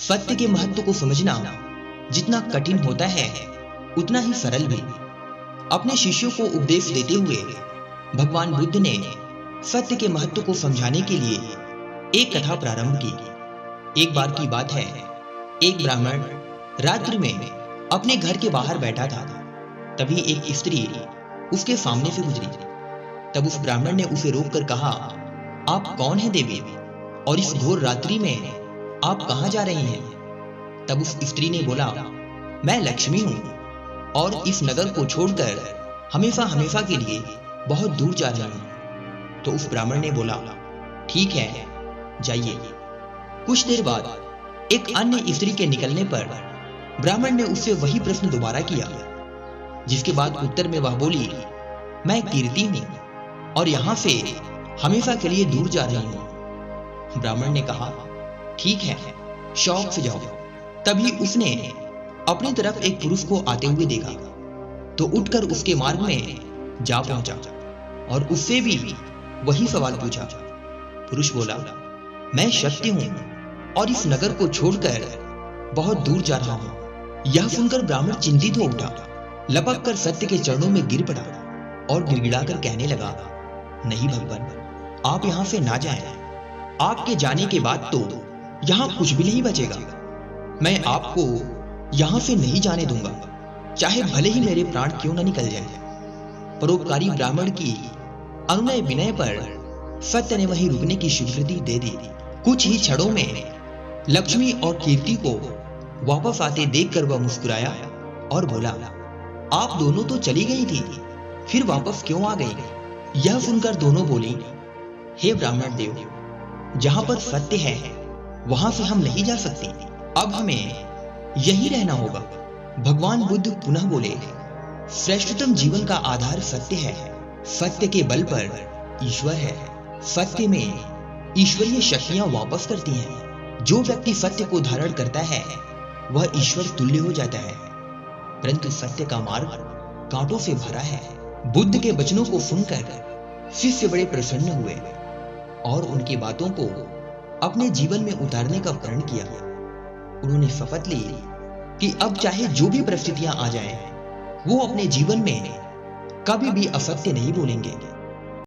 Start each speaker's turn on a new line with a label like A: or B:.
A: सत्य के महत्व को समझना जितना कठिन होता है उतना ही सरल भी। अपने शिष्यों को उपदेश देते हुए भगवान बुद्ध ने सत्य के महत्व को समझाने के लिए एक कथा प्रारंभ की। एक बार की बात है, एक ब्राह्मण रात्रि में अपने घर के बाहर बैठा था। तभी एक स्त्री उसके सामने से गुजरी। तब उस ब्राह्मण ने उसे रोककर कहा, आप कौन हैं देवी, और इस घोर रात्रि में आप कहां जा रही हैं? तब उस स्त्री ने बोला, मैं लक्ष्मी हूं और इस नगर को छोड़कर हमेशा हमेशा के लिए बहुत दूर जा रही हूं। तो उस ब्राह्मण ने बोला, ठीक है, जाइए। कुछ देर बाद एक अन्य स्त्री के निकलने पर ब्राह्मण ने उससे वही प्रश्न दोबारा किया, जिसके बाद उत्तर में वह बोली, मैं कीर्ति हूं और यहां से हमेशा के लिए दूर जा रही हूं। ब्राह्मण ने कहा, ठीक है, शौक से जाओ। तभी उसने अपनी तरफ एक पुरुष को आते हुए देखा तो उठकर उसके मार्ग में जा पहुंचा और उससे भी वही सवाल पूछा। पुरुष बोला, मैं शक्ति हूं और इस नगर को छोड़कर बहुत दूर जा रहा हूं। यह सुनकर ब्राह्मण चिंतित हो उठा, लपक कर सत्य के चरणों में गिर पड़ा और गिड़गिड़ाकर कहने लगा, नहीं भगवान, आप यहां से ना जाएं। आपके जाने के बाद तो यहां कुछ भी नहीं बचेगा। मैं आपको यहां से नहीं जाने दूंगा, चाहे भले ही मेरे प्राण क्यों न निकल जाए। परोपकारी ब्राह्मण की अनुनय विनय पर सत्य ने वहीं रुकने की स्वीकृति दे दी। कुछ ही क्षणों में लक्ष्मी और कीर्ति को वापस आते देखकर वह मुस्कुराया और बोला, आप दोनों तो चली गई थी, फिर वापस क्यों आ गई? यह सुनकर दोनों बोली, हे ब्राह्मण देव, जहां पर सत्य है वहां से हम नहीं जा सकते, अब हमें यही रहना होगा। भगवान बुद्ध पुनः बोले, श्रेष्ठतम जीवन का आधार सत्य है। सत्य के बल पर ईश्वर है। सत्य में ईश्वरीय शक्तियां वापस करती हैं। जो व्यक्ति सत्य को धारण करता है वह ईश्वर तुल्य हो जाता है। परंतु सत्य का मार्ग कांटों से भरा है। बुद्ध के वचनों को सुनकर शिष्य बड़े प्रसन्न हुए और उनकी बातों को अपने जीवन में उतारने का प्रण किया। उन्होंने शपथ ली कि अब चाहे जो भी परिस्थितियां आ जाएं, वो अपने जीवन में कभी भी असत्य नहीं बोलेंगे।